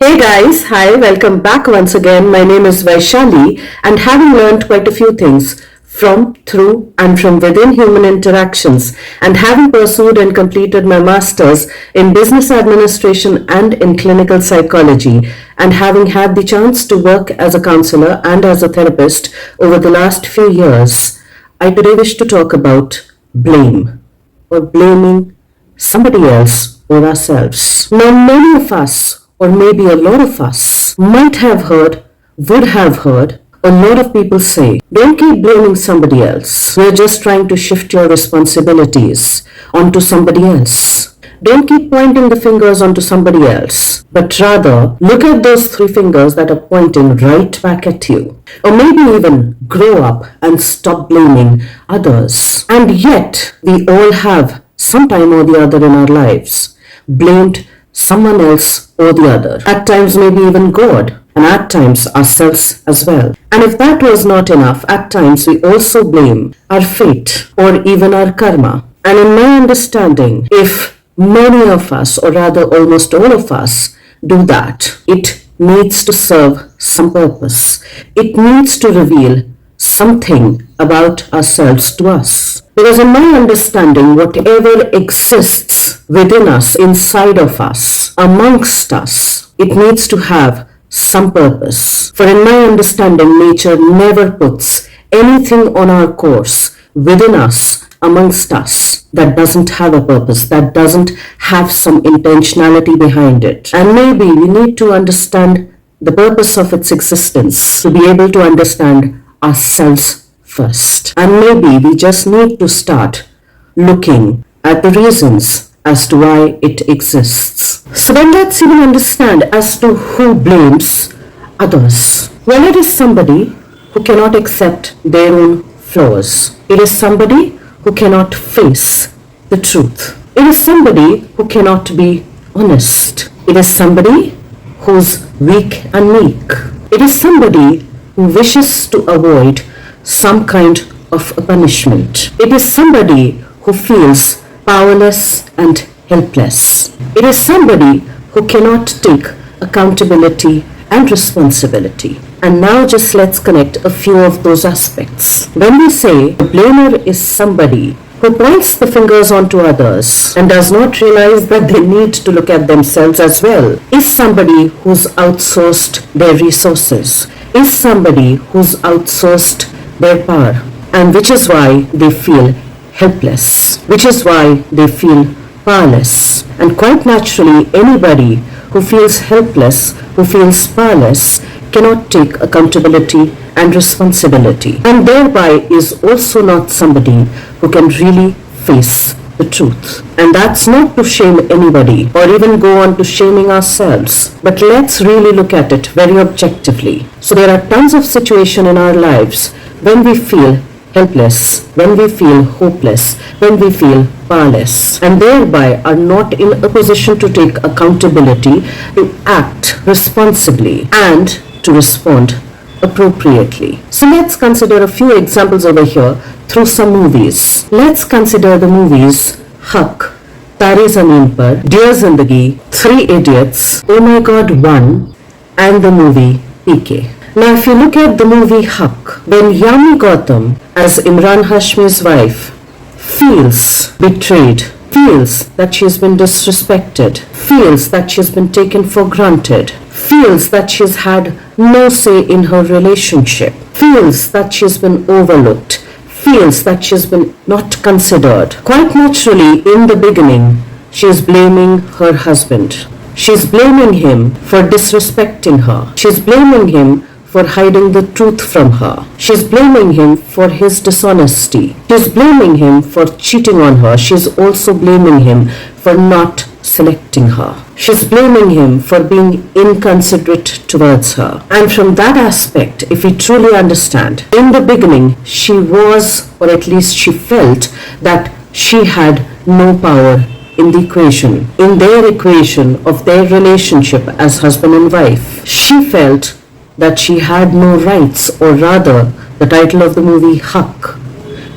Hey guys, hi, welcome back once again. My name is Vaishali, and having learned quite a few things from, through, and from within human interactions, and having pursued and completed my master's in business administration and in clinical psychology, and having had the chance to work as a counselor and as a therapist over the last few years, I today wish to talk about blame or blaming somebody else or ourselves. Now, many of us, or maybe a lot of us, might have heard, would have heard, a lot of people say, don't keep blaming somebody else. You're just trying to shift your responsibilities onto somebody else. Don't keep pointing the fingers onto somebody else, but rather look at those three fingers that are pointing right back at you. Or maybe even grow up and stop blaming others. And yet, we all have, sometime or the other in our lives, blamed someone else or the other. At times, maybe even God, and at times ourselves as well. And if that was not enough, at times we also blame our fate or even our karma. And in my understanding, if many of us, or rather almost all of us, do that, it needs to serve some purpose. It needs to reveal something about ourselves to us. Because in my understanding, whatever exists within us, inside of us, amongst us, it needs to have some purpose. For in my understanding, nature never puts anything on our course within us, amongst us, that doesn't have a purpose, that doesn't have some intentionality behind it. And maybe we need to understand the purpose of its existence to be able to understand ourselves first. And maybe we just need to start looking at the reasons as to why it exists. So then let's even understand as to who blames others. Well, it is somebody who cannot accept their own flaws. It is somebody who cannot face the truth. It is somebody who cannot be honest. It is somebody who's weak and meek. It is somebody who wishes to avoid some kind of a punishment. It is somebody who feels powerless and helpless. It is somebody who cannot take accountability and responsibility. And now just let's connect a few of those aspects. When we say the blamer is somebody who points the fingers onto others and does not realize that they need to look at themselves as well, is somebody who's outsourced their resources, is somebody who's outsourced their power, and which is why they feel helpless, which is why they feel powerless. And quite naturally, anybody who feels helpless, who feels powerless, cannot take accountability and responsibility, and thereby is also not somebody who can really face the truth. And that's not to shame anybody or even go on to shaming ourselves, but let's really look at it very objectively. So there are tons of situations in our lives when we feel helpless, when we feel hopeless, when we feel powerless, and thereby are not in a position to take accountability, to act responsibly, and to respond appropriately. So let's consider a few examples over here through some movies. Let's consider the movies Haq, Tare Zameen Par, Dear Zindagi, Three Idiots, Oh My God 1, and the movie PK. Now if you look at the movie Haq, when Yami Gautam as Imran Hashmi's wife feels betrayed, feels that she's been disrespected, feels that she's been taken for granted, feels that she's had no say in her relationship, feels that she's been overlooked, feels that she's been not considered. Quite naturally, in the beginning, she is blaming her husband. She's blaming him for disrespecting her. She's blaming him for hiding the truth from her. She's blaming him for his dishonesty. She's blaming him for cheating on her. She's also blaming him for not selecting her. She's blaming him for being inconsiderate towards her. And from that aspect, if we truly understand, in the beginning, she was, or at least she felt, that she had no power in the equation, in their equation of their relationship as husband and wife. She felt that she had no rights, or rather, the title of the movie Haq,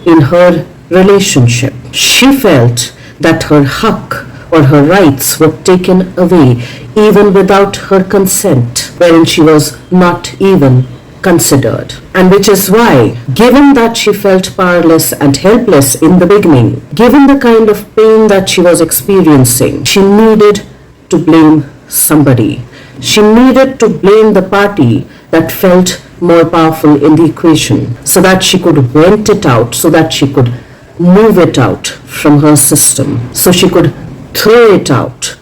in her relationship. She felt that her haq or her rights were taken away even without her consent, wherein she was not even considered. And which is why, given that she felt powerless and helpless in the beginning, given the kind of pain that she was experiencing, she needed to blame somebody. She needed to blame the party that felt more powerful in the equation, so that she could vent it out, so that she could move it out from her system, so she could throw it out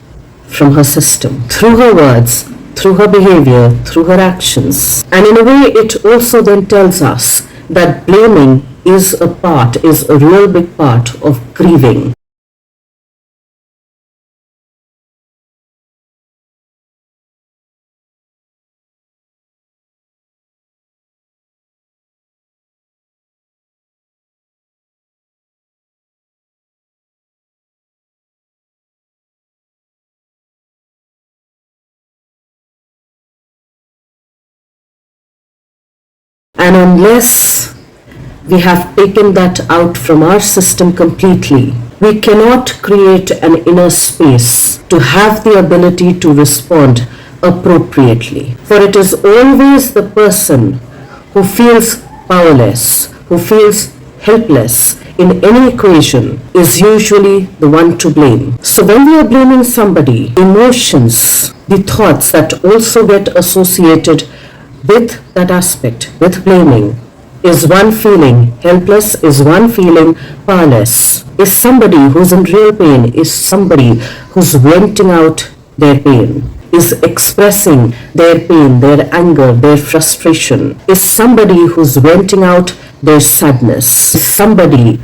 from her system through her words, through her behavior, through her actions. And in a way, it also then tells us that blaming is a real big part of grieving. And unless we have taken that out from our system completely, we cannot create an inner space to have the ability to respond appropriately. For it is always the person who feels powerless, who feels helpless in any equation, is usually the one to blame. So when we are blaming somebody, emotions, the thoughts that also get associated with that aspect, with blaming, is one feeling helpless, is one feeling powerless, is somebody who's in real pain, is somebody who's venting out their pain, is expressing their pain, their anger, their frustration, is somebody who's venting out their sadness, is somebody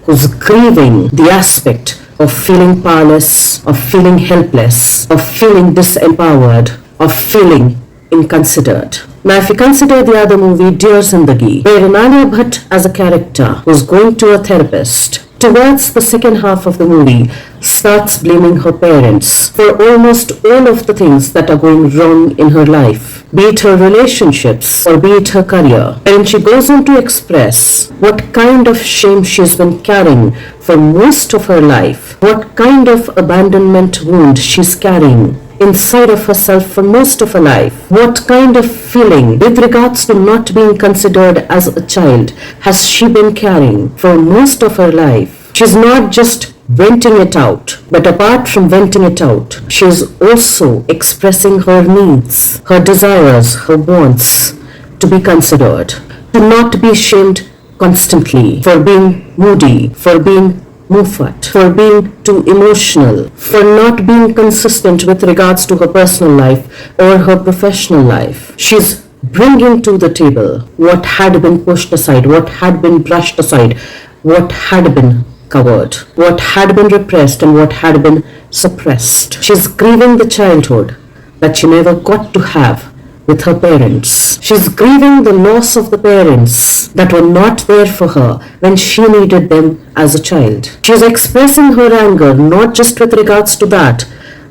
who's grieving the aspect of feeling powerless, of feeling helpless, of feeling disempowered, of feeling inconsidered. Now, if you consider the other movie, Dear Zindagi, where Alia Bhatt as a character was going to a therapist, towards the second half of the movie, starts blaming her parents for almost all of the things that are going wrong in her life, be it her relationships or be it her career. And she goes on to express what kind of shame she's been carrying for most of her life, what kind of abandonment wound she's carrying inside of herself for most of her life, what kind of feeling with regards to not being considered as a child has she been carrying for most of her life. She's not just venting it out, but apart from venting it out, she's also expressing her needs, her desires, her wants to be considered, to not be shamed constantly for being moody, for being Mufat, for being too emotional, for not being consistent with regards to her personal life or her professional life. She's bringing to the table what had been pushed aside, what had been brushed aside, what had been covered, what had been repressed and what had been suppressed. She's grieving the childhood that she never got to have with her parents. She's grieving the loss of the parents that were not there for her when she needed them as a child. She's expressing her anger not just with regards to that,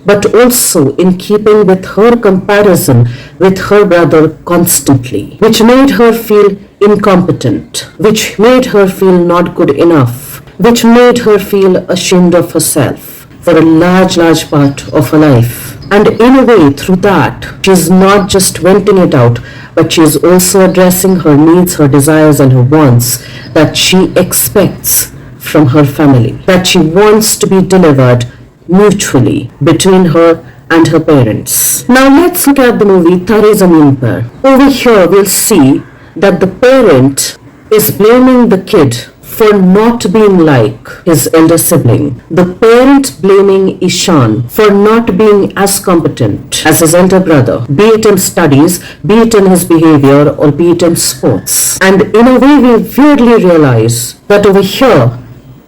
but also in keeping with her comparison with her brother constantly, which made her feel incompetent, which made her feel not good enough, which made her feel ashamed of herself for a large part of her life. And in a way, through that, she's not just venting it out, but she's also addressing her needs, her desires, and her wants that she expects from her family, that she wants to be delivered mutually between her and her parents. Now let's look at the movie Tare Zameen Par. Over here, we'll see that the parent is blaming the kid for not being like his elder sibling. The parent blaming Ishan for not being as competent as his elder brother, be it in studies, be it in his behavior, or be it in sports. And in a way, we weirdly realize that over here,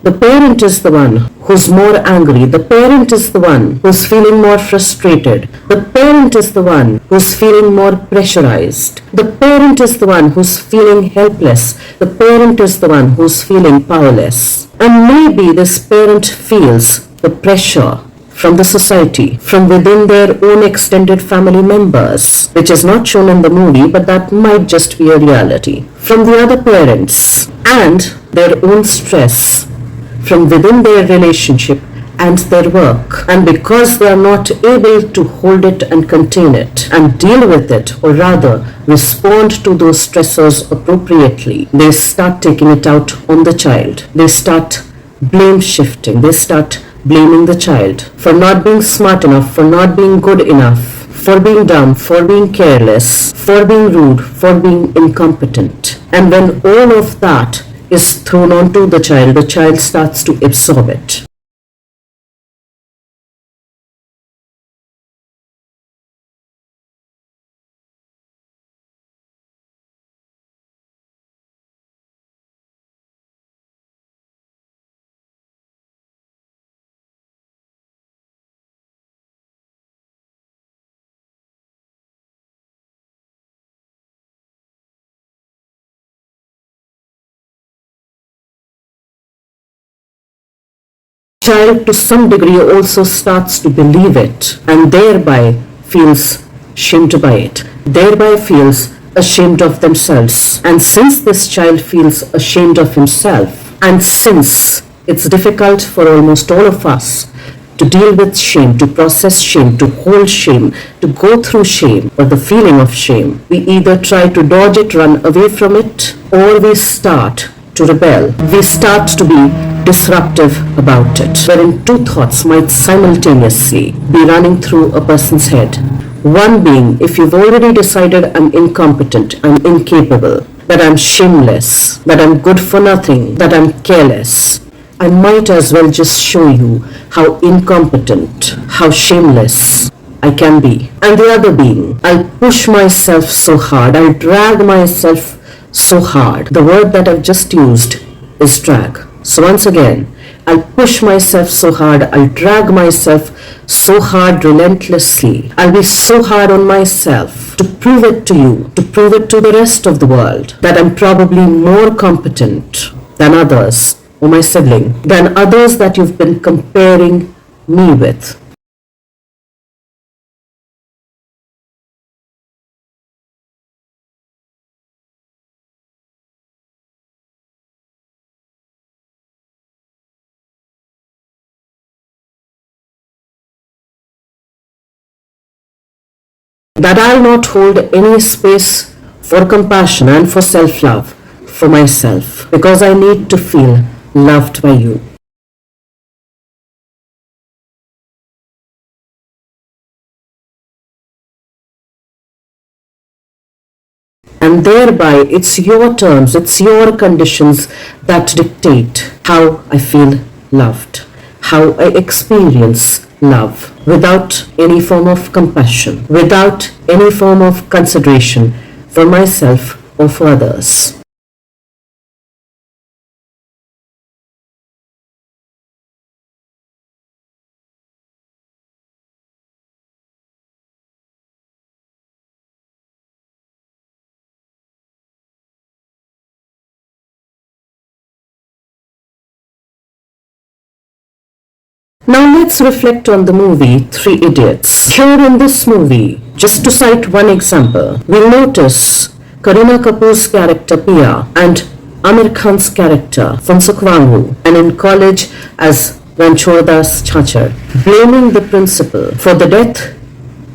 the parent is the one who's more angry. The parent is the one who's feeling more frustrated. The parent is the one who's feeling more pressurized. The parent is the one who's feeling helpless. The parent is the one who's feeling powerless. And maybe this parent feels the pressure from the society, from within their own extended family members, which is not shown in the movie, but that might just be a reality, from the other parents, and their own stress from within their relationship and their work. And because they are not able to hold it and contain it and deal with it, or rather respond to those stressors appropriately, they start taking it out on the child. They start blame shifting. They start blaming the child for not being smart enough, for not being good enough, for being dumb, for being careless, for being rude, for being incompetent. And when all of that is thrown onto the child starts to absorb it. Child to some degree also starts to believe it and thereby feels shamed by it, thereby feels ashamed of themselves. And since this child feels ashamed of himself, and since it's difficult for almost all of us to deal with shame, to process shame, to hold shame, to go through shame or the feeling of shame, we either try to dodge it, run away from it, or we start to rebel. We start to be disruptive about it, wherein two thoughts might simultaneously be running through a person's head. One being, if you've already decided I'm incompetent, I'm incapable, that I'm shameless, that I'm good for nothing, that I'm careless, I might as well just show you how incompetent, how shameless I can be. And the other being, I'll push myself so hard, I'll drag myself so hard. The word that I've just used is drag. So once again, I'll push myself so hard, I'll drag myself so hard relentlessly. I'll be so hard on myself to prove it to you, to prove it to the rest of the world, that I'm probably more competent than others, or my sibling, than others that you've been comparing me with. That I'll not hold any space for compassion and for self-love for myself, because I need to feel loved by you. And thereby, it's your terms, it's your conditions that dictate how I feel loved, how I experience love, without any form of compassion, without any form of consideration for myself or for others. Now let's reflect on the movie Three Idiots. Here in this movie, just to cite one example, we'll notice Kareena Kapoor's character Pia and Amir Khan's character Funsuk Wanghu, and in college as Ranchor Das Chachar, blaming the principal for the death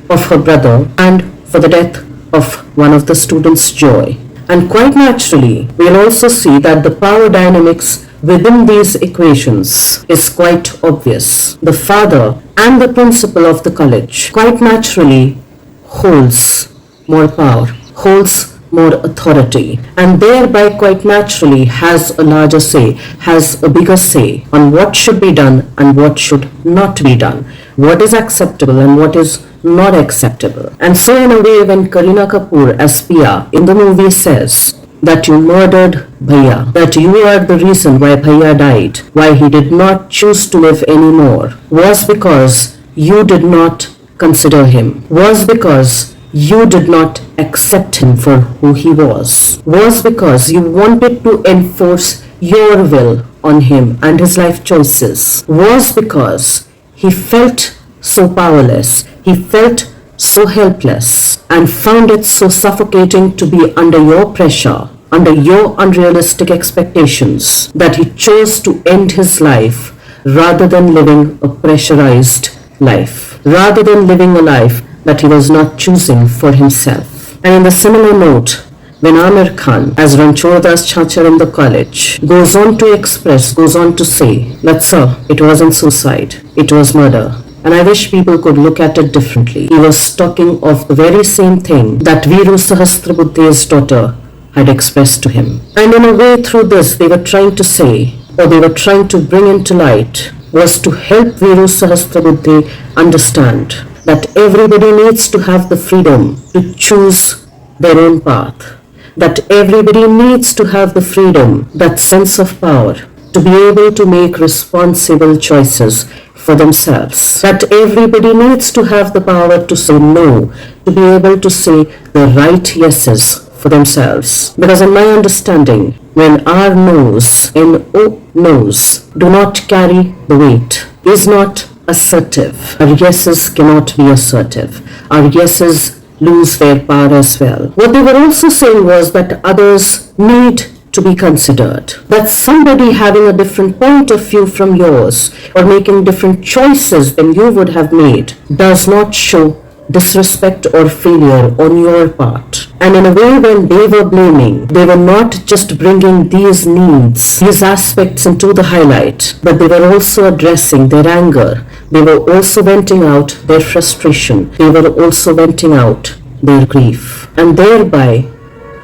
of her brother and for the death of one of the students' Joy. And quite naturally, we'll also see that the power dynamics within these equations is quite obvious. The father and the principal of the college quite naturally holds more power, holds more authority, and thereby quite naturally has a larger say, has a bigger say on what should be done and what should not be done, what is acceptable and what is not acceptable. And so in a way, when Kareena Kapoor as Pia in the movie says that you murdered Bhaiya, that you are the reason why Bhaiya died, why he did not choose to live anymore, was because you did not consider him, was because you did not accept him for who he was because you wanted to enforce your will on him and his life choices, was because he felt so powerless, he felt so helpless, and found it so suffocating to be under your pressure, under your unrealistic expectations, that he chose to end his life rather than living a pressurized life, rather than living a life that he was not choosing for himself. And in the similar note, when Amir Khan, as Ranchordas Chachar in the college, goes on to say that, sir, it wasn't suicide, it was murder. And I wish people could look at it differently. He was talking of the very same thing that Viru Sahasrabuddhe's daughter had expressed to him. And in a way, through this, they were trying to say, or they were trying to bring into light, was to help Viru Sahasrabuddhe understand that everybody needs to have the freedom to choose their own path. That everybody needs to have the freedom, that sense of power, to be able to make responsible choices for themselves. That everybody needs to have the power to say no, to be able to say the right yeses for themselves. Because in my understanding, when our no's, no's, do not carry the weight, is not assertive, our yeses cannot be assertive. Our yeses lose their power as well. What they were also saying was that others need to be considered. That somebody having a different point of view from yours or making different choices than you would have made does not show disrespect or failure on your part. And in a way, when they were blaming, they were not just bringing these needs, these aspects into the highlight, but they were also addressing their anger. They were also venting out their frustration. They were also venting out their grief. And thereby,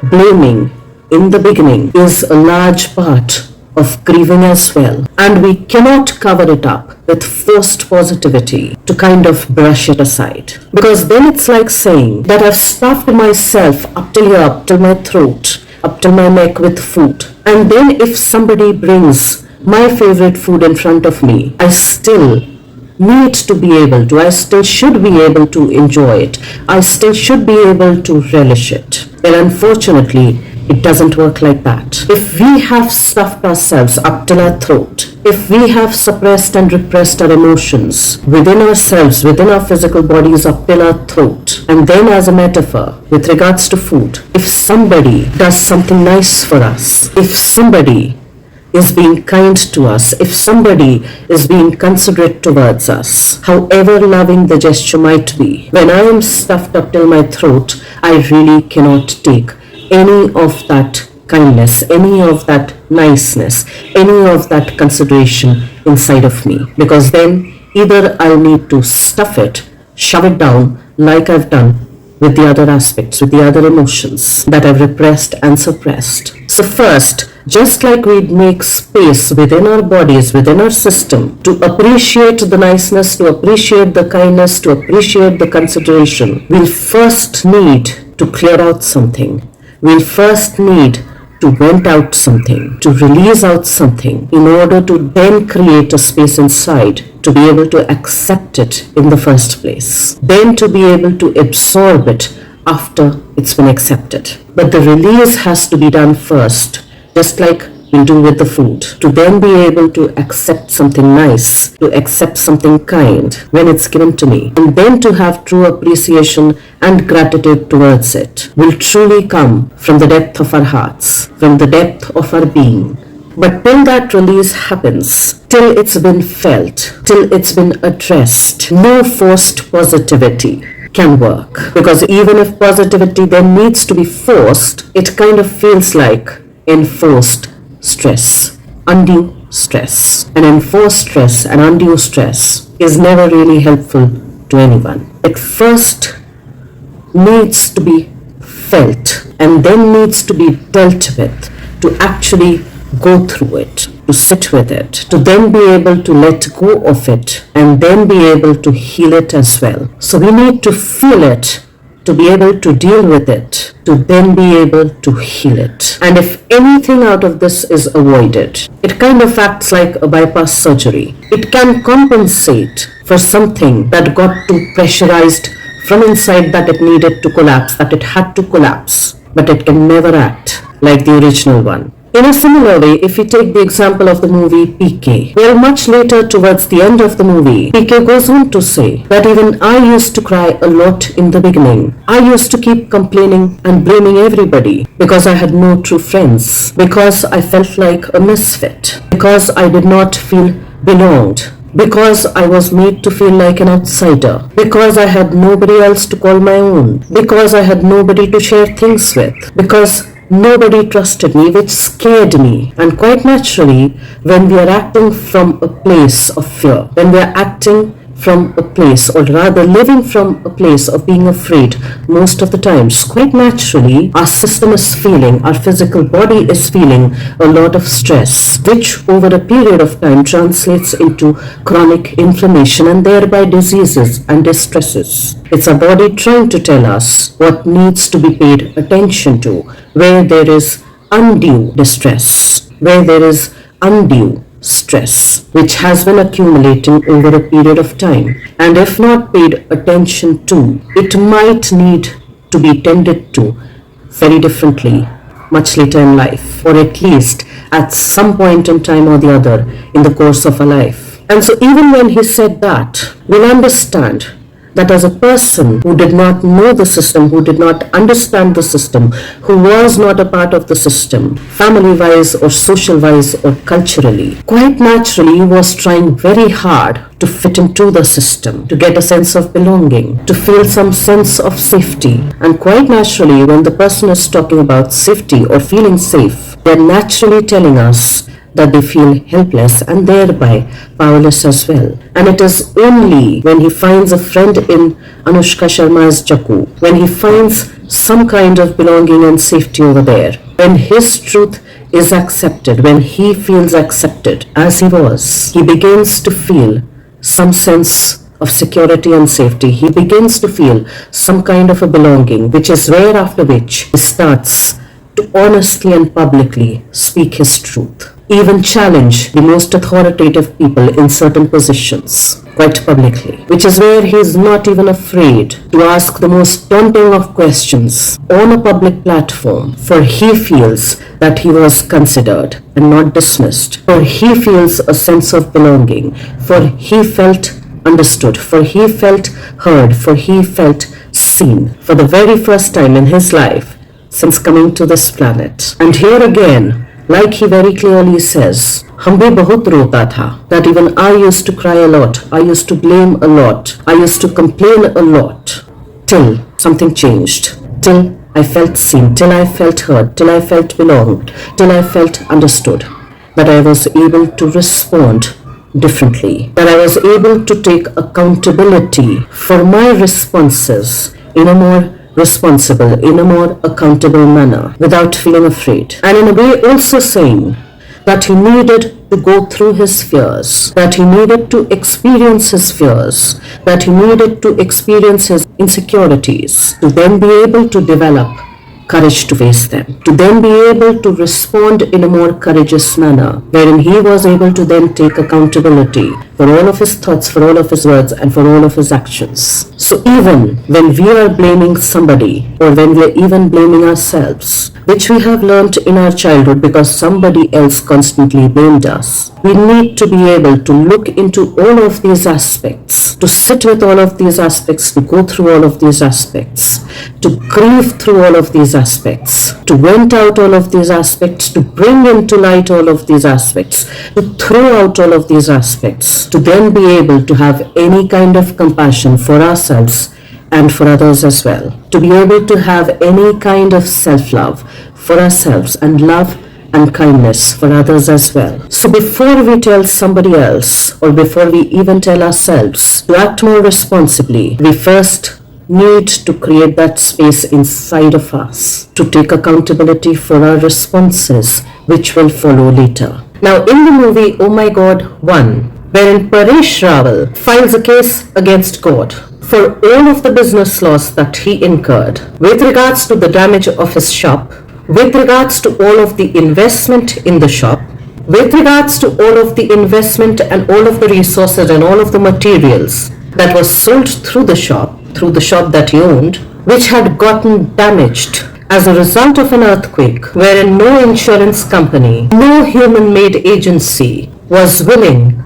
blaming in the beginning is a large part of grieving as well. And we cannot cover it up with forced positivity to kind of brush it aside. Because then it's like saying that I've stuffed myself up till here, up till my throat, up till my neck with food. And then if somebody brings my favorite food in front of me, I still need to be able to, I still should be able to enjoy it. I still should be able to relish it. Well, unfortunately, it doesn't work like that. If we have stuffed ourselves up till our throat, if we have suppressed and repressed our emotions within ourselves, within our physical bodies up till our throat, and then as a metaphor with regards to food, if somebody does something nice for us, if somebody is being kind to us, if somebody is being considerate towards us, however loving the gesture might be, when I am stuffed up till my throat, I really cannot take any of that kindness, any of that niceness, any of that consideration inside of me. Because then either I'll need to stuff it, shove it down like I've done with the other aspects, with the other emotions that I've repressed and suppressed. So first, just like we'd make space within our bodies, within our system, to appreciate the niceness, to appreciate the kindness, to appreciate the consideration, we'll first need to clear out something. We'll first need to vent out something, to release out something, in order to then create a space inside to be able to accept it in the first place. Then to be able to absorb it after it's been accepted. But the release has to be done first, just like we do with the food, to then be able to accept something nice, to accept something kind when it's given to me, and then to have true appreciation and gratitude towards it will truly come from the depth of our hearts, from the depth of our being. But till that release happens, till it's been felt, till it's been addressed, no forced positivity can work. Because even if positivity then needs to be forced, it kind of feels like enforced stress, undue stress. And enforced stress and undue stress is never really helpful to anyone. It first needs to be felt and then needs to be dealt with, to actually go through it, to sit with it, to then be able to let go of it and then be able to heal it as well. So we need to feel it to be able to deal with it, to then be able to heal it. And if anything out of this is avoided, it kind of acts like a bypass surgery. It can compensate for something that got too pressurized from inside, that it needed to collapse, that it had to collapse, but it can never act like the original one. In a similar way, if we take the example of the movie PK, well, much later towards the end of the movie, PK goes on to say that even I used to cry a lot in the beginning. I used to keep complaining and blaming everybody because I had no true friends, because I felt like a misfit, because I did not feel belonged, because I was made to feel like an outsider, because I had nobody else to call my own, because I had nobody to share things with, because nobody trusted me, which scared me. And quite naturally, when we are acting from a place of fear, when we are acting from a place, or rather living from a place of being afraid most of the times, quite naturally our system is feeling, our physical body is feeling a lot of stress, which over a period of time translates into chronic inflammation and thereby diseases and distresses. It's our body trying to tell us what needs to be paid attention to, where there is undue distress, where there is undue stress, which has been accumulating over a period of time. And if not paid attention to, it might need to be tended to very differently much later in life, or at least at some point in time or the other in the course of a life. And so even when he said that, we'll understand that as a person who did not know the system, who did not understand the system, who was not a part of the system, family-wise or social-wise or culturally, quite naturally was trying very hard to fit into the system, to get a sense of belonging, to feel some sense of safety. And quite naturally, when the person is talking about safety or feeling safe, they're naturally telling us that they feel helpless and thereby powerless as well. And it is only when he finds a friend in Anushka Sharma's Jaku, when he finds some kind of belonging and safety over there, when his truth is accepted, when he feels accepted as he was, he begins to feel some sense of security and safety. He begins to feel some kind of a belonging, which is rare, after which he starts to honestly and publicly speak his truth, even challenge the most authoritative people in certain positions quite publicly, which is where he is not even afraid to ask the most daunting of questions on a public platform, for he feels that he was considered and not dismissed, for he feels a sense of belonging, for he felt understood, for he felt heard, for he felt seen for the very first time in his life since coming to this planet. And here again, like he very clearly says, हम भी बहुत रोता था, that even I used to cry a lot, I used to blame a lot, I used to complain a lot, till something changed, till I felt seen, till I felt heard, till I felt belonged, till I felt understood, that I was able to respond differently, that I was able to take accountability for my responses in a more responsible, in a more accountable manner, without feeling afraid. And in a way also saying that he needed to go through his fears, that he needed to experience his fears, that he needed to experience his insecurities, to then be able to develop courage to face them, to then be able to respond in a more courageous manner, wherein he was able to then take accountability for all of his thoughts, for all of his words, and for all of his actions. So even when we are blaming somebody, or when we are even blaming ourselves, which we have learnt in our childhood because somebody else constantly blamed us, we need to be able to look into all of these aspects, to sit with all of these aspects, to go through all of these aspects, to grieve through all of these aspects, to vent out all of these aspects, to bring into light all of these aspects, to throw out all of these aspects, to then be able to have any kind of compassion for ourselves and for others as well, to be able to have any kind of self-love for ourselves and love and kindness for others as well. So before we tell somebody else, or before we even tell ourselves to act more responsibly, we first need to create that space inside of us to take accountability for our responses, which will follow later. Now in the movie Oh My God 1, wherein Paresh Rawal files a case against God for all of the business loss that he incurred with regards to the damage of his shop, with regards to all of the investment in the shop, with regards to all of the investment and all of the resources and all of the materials that was sold through the shop that he owned, which had gotten damaged as a result of an earthquake, wherein no insurance company, no human-made agency was willing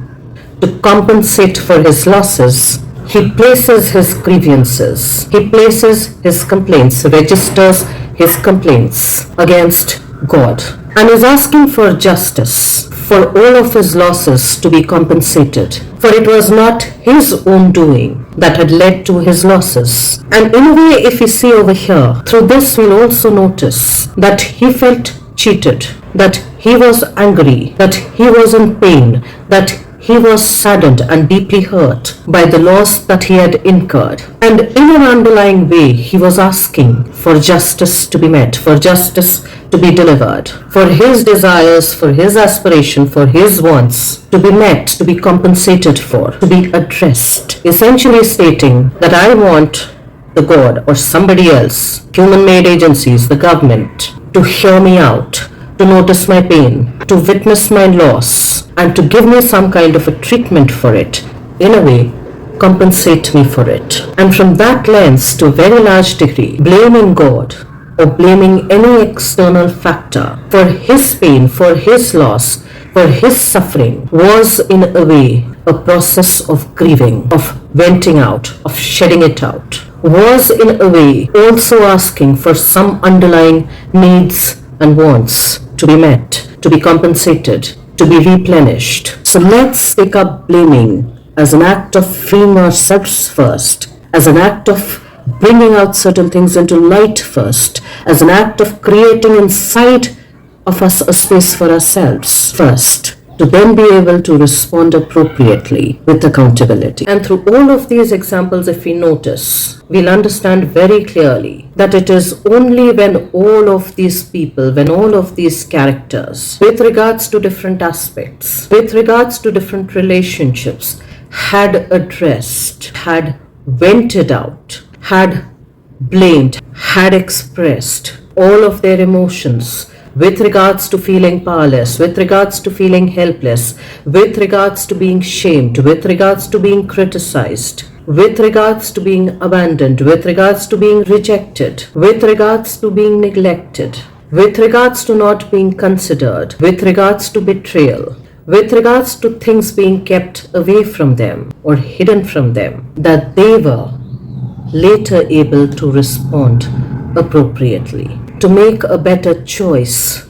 to compensate for his losses, he places his grievances, he places his complaints, registers his complaints against God, and is asking for justice for all of his losses to be compensated. For it was not his own doing that had led to his losses. And in a way, if we see over here, through this we'll also notice that he felt cheated, that he was angry, that he was in pain, that he was saddened and deeply hurt by the loss that he had incurred. And in an underlying way, he was asking for justice to be met, for justice to be delivered, for his desires, for his aspiration, for his wants to be met, to be compensated for, to be addressed. Essentially stating that I want the God or somebody else, human-made agencies, the government, to hear me out, to notice my pain, to witness my loss, and to give me some kind of a treatment for it, in a way, compensate me for it. And from that lens, to a very large degree, blaming God or blaming any external factor for his pain, for his loss, for his suffering, was in a way a process of grieving, of venting out, of shedding it out, was in a way also asking for some underlying needs and wants to be met, to be compensated, to be replenished. So let's take up blaming as an act of freeing ourselves first, as an act of bringing out certain things into light first, as an act of creating inside of us a space for ourselves first, to then be able to respond appropriately with accountability. And through all of these examples, if we notice, we'll understand very clearly that it is only when all of these people, when all of these characters, with regards to different aspects, with regards to different relationships, had addressed, had vented out, had blamed, had expressed all of their emotions, with regards to feeling powerless, with regards to feeling helpless, with regards to being shamed, with regards to being criticized, with regards to being abandoned, with regards to being rejected, with regards to being neglected, with regards to not being considered, with regards to betrayal, with regards to things being kept away from them or hidden from them, that they were later able to respond appropriately, to make a better choice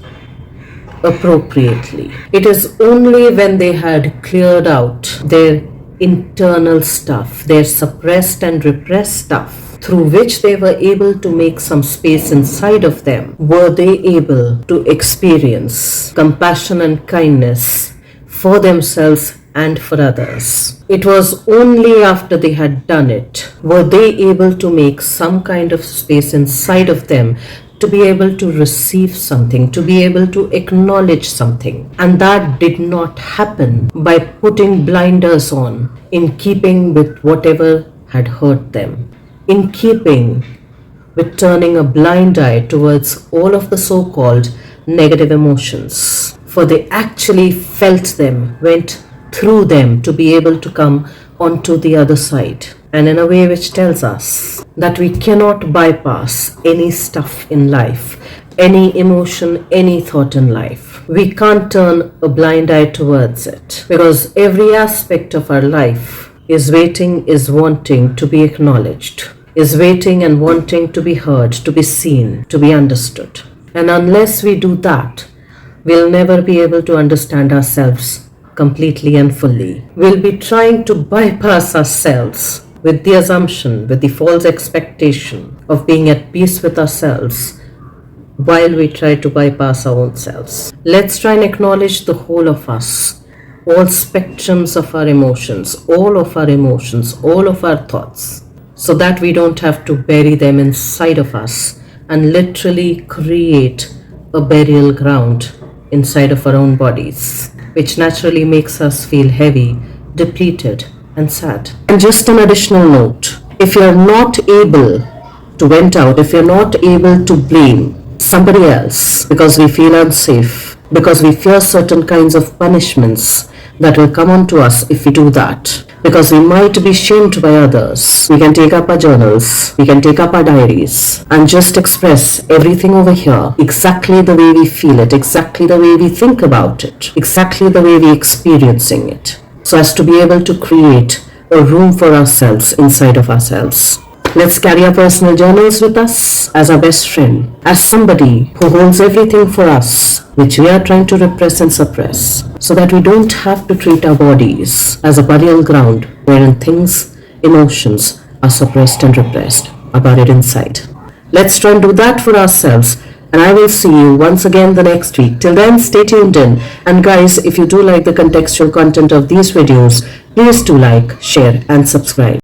appropriately. It is only when they had cleared out their internal stuff, their suppressed and repressed stuff, through which they were able to make some space inside of them, were they able to experience compassion and kindness for themselves and for others. It was only after they had done it were they able to make some kind of space inside of them to be able to receive something, to be able to acknowledge something. And that did not happen by putting blinders on, in keeping with whatever had hurt them, in keeping with turning a blind eye towards all of the so-called negative emotions. For they actually felt them, went through them to be able to come onto the other side. And in a way which tells us that we cannot bypass any stuff in life, any emotion, any thought in life. We can't turn a blind eye towards it, because every aspect of our life is waiting, is wanting to be acknowledged, is waiting and wanting to be heard, to be seen, to be understood. And unless we do that, we'll never be able to understand ourselves completely and fully. We'll be trying to bypass ourselves with the assumption, with the false expectation of being at peace with ourselves while we try to bypass our own selves. Let's try and acknowledge the whole of us, all spectrums of our emotions, all of our thoughts, so that we don't have to bury them inside of us and literally create a burial ground inside of our own bodies, which naturally makes us feel heavy, depleted, and sad. And just an additional note, if you're not able to vent out, if you're not able to blame somebody else because we feel unsafe, because we fear certain kinds of punishments that will come onto us if we do that, because we might be shamed by others, we can take up our journals, we can take up our diaries and just express everything over here exactly the way we feel it, exactly the way we think about it, exactly the way we're experiencing it, so as to be able to create a room for ourselves inside of ourselves. Let's carry our personal journals with us as our best friend, as somebody who holds everything for us, which we are trying to repress and suppress, so that we don't have to treat our bodies as a burial ground wherein things, emotions are suppressed and repressed, are buried inside. Let's try and do that for ourselves. And I will see you once again the next week. Till then, stay tuned in. And guys, if you do like the contextual content of these videos, please do like, share and subscribe.